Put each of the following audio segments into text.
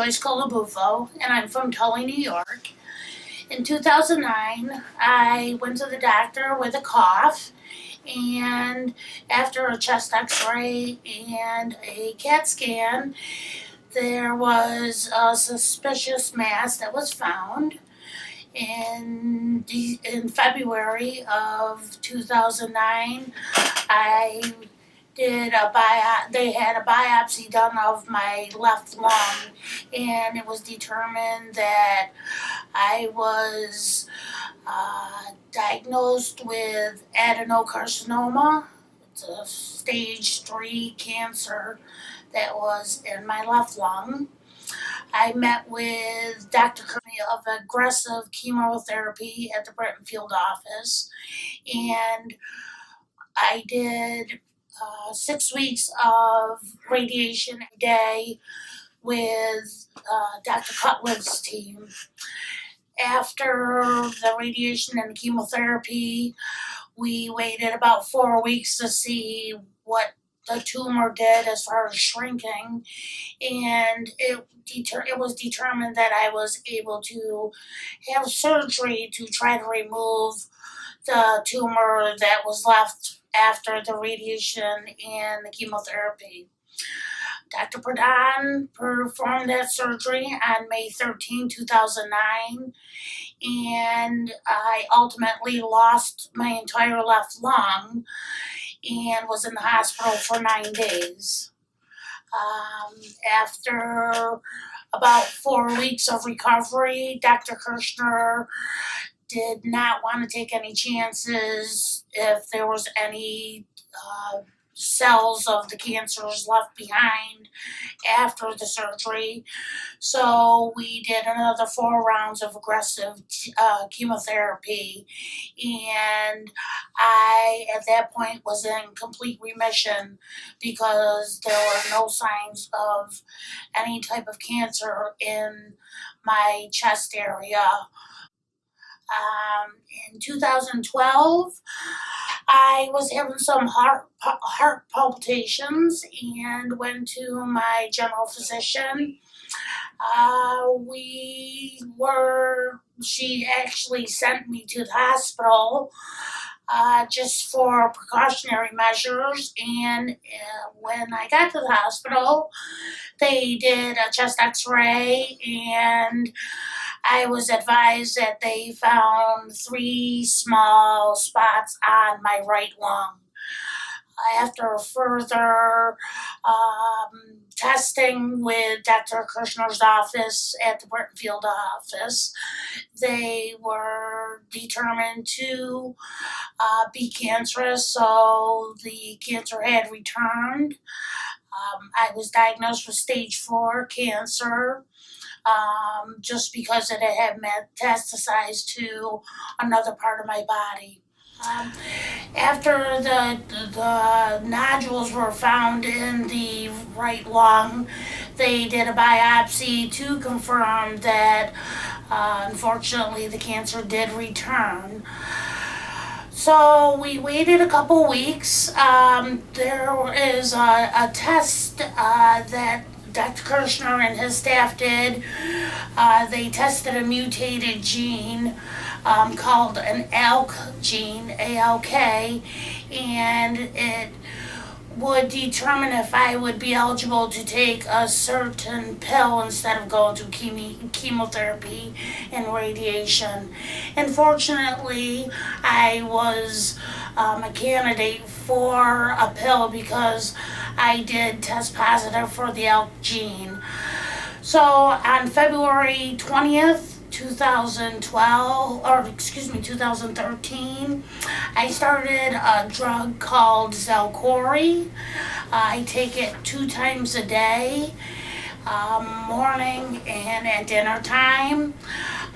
Joyce NCODA, and I'm from Tully, New York. In 2009, I went to the doctor with a cough, and after a chest x-ray and a CAT scan, there was a suspicious mass that was found. In February of 2009, they had a biopsy done of my left lung, and it was determined that I was diagnosed with adenocarcinoma. It's a stage 3 cancer that was in my left lung. I met with Dr. Kearney of aggressive chemotherapy at the Brittenfield office, and I did 6 weeks of radiation a day with Dr. Cutler's team. After the radiation and chemotherapy, we waited about 4 weeks to see what the tumor did as far as shrinking, and it was determined that I was able to have surgery to try to remove the tumor that was left after the radiation and the chemotherapy. Dr. Pradhan performed that surgery on May 13, 2009, and I ultimately lost my entire left lung and was in the hospital for 9 days. After about 4 weeks of recovery, Dr. Kirshner did not want to take any chances if there was any cells of the cancers left behind after the surgery. So we did another 4 rounds of aggressive chemotherapy, and I, at that point, was in complete remission because there were no signs of any type of cancer in my chest area. In 2012, I was having some heart palpitations and went to my general physician. She actually sent me to the hospital just for precautionary measures, and when I got to the hospital, they did a chest x-ray, and I was advised that they found 3 small spots on my right lung. After further testing with Dr. Kirshner's office at the Brittenfield office, they were determined to be cancerous, so the cancer had returned. I was diagnosed with stage 4 cancer. Just because it had metastasized to another part of my body. After the nodules were found in the right lung, they did a biopsy to confirm that unfortunately the cancer did return. So we waited a couple weeks. There is a test that Dr. Kirshner and his staff did. They tested a mutated gene called an ALK gene, ALK, and it would determine if I would be eligible to take a certain pill instead of going to chemotherapy and radiation. Unfortunately, I was a candidate for a pill because I did test positive for the ALK gene. So on February 20th, 2013, I started a drug called Xalkori. I take it 2 times a day, morning and at dinner time.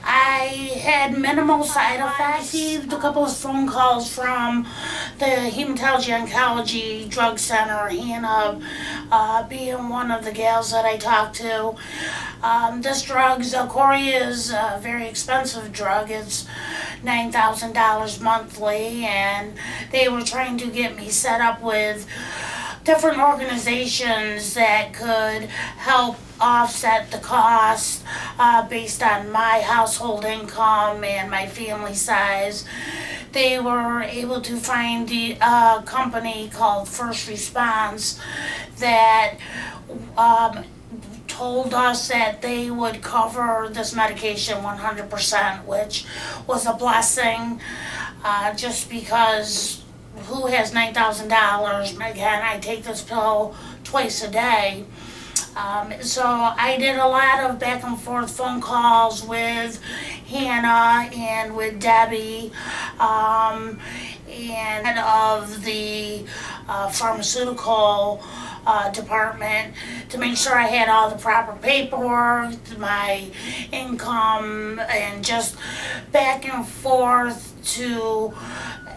I had minimal side effects. I received a couple of phone calls from the Hematology Oncology Drug Center, Hannah being one of the gals that I talked to. This drug, Xalkori, is a very expensive drug. It's $9,000 monthly, and they were trying to get me set up with different organizations that could help offset the cost based on my household income and my family size. They were able to find a company called First Response that told us that they would cover this medication 100%, which was a blessing, just because who has $9,000? Again, I take this pill twice a day. So I did a lot of back and forth phone calls with Hannah and with Debbie, and head of the pharmaceutical department to make sure I had all the proper paperwork, my income, and just back and forth to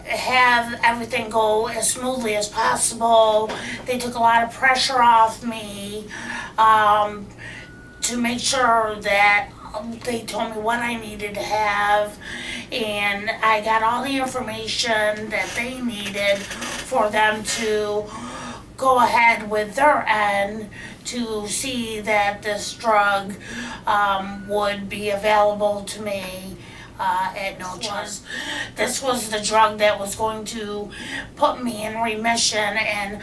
have everything go as smoothly as possible. They took a lot of pressure off me to make sure that they told me what I needed to have, and I got all the information that they needed for them to go ahead with their end to see that this drug would be available to me at no charge. This was the drug that was going to put me in remission, and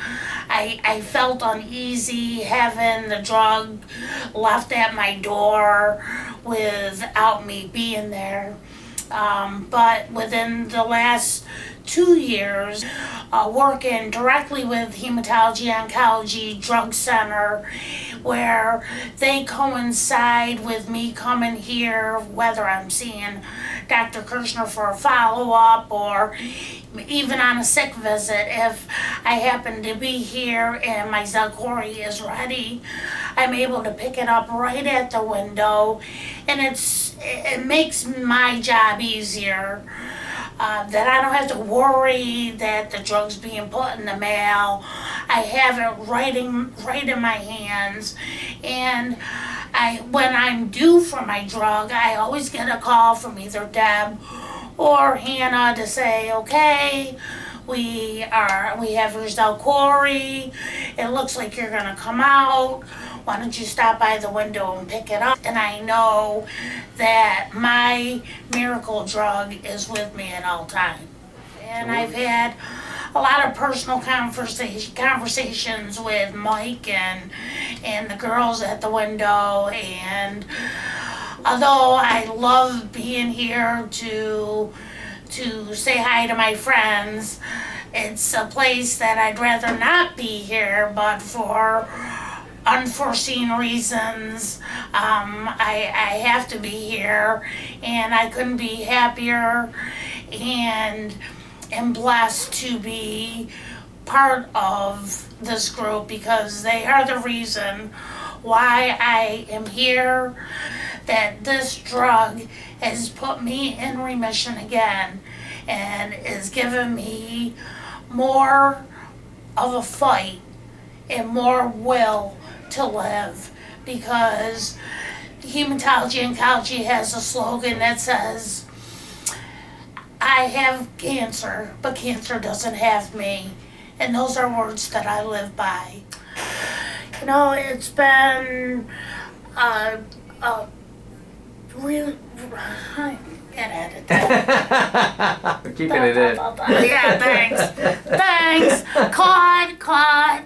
I felt uneasy having the drug left at my door without me being there. But within the last 2 years, working directly with Hematology Oncology Drug Center, where they coincide with me coming here, whether I'm seeing Dr. Kirshner for a follow-up or even on a sick visit. If I happen to be here and my Xalkori is ready, I'm able to pick it up right at the window, and it makes my job easier. That I don't have to worry that the drug's being put in the mail. I have it right in my hands, and when I'm due for my drug, I always get a call from either Deb or Hannah to say, okay, we have your Xalkori, it looks like you're gonna come out, why don't you stop by the window and pick it up? And I know that my miracle drug is with me at all times. And I've had a lot of personal conversations with Mike and the girls at the window, and although I love being here to say hi to my friends, it's a place that I'd rather not be here, but for unforeseen reasons, I have to be here, and I couldn't be happier and am blessed to be part of this group, because they are the reason why I am here, that this drug has put me in remission again and is giving me more of a fight and more will to live, because Hematology Oncology has a slogan that says, I have cancer, but cancer doesn't have me. And those are words that I live by. You know, it's been really, I can't edit that. We're keeping it in. Yeah, thanks. Thanks. Caught.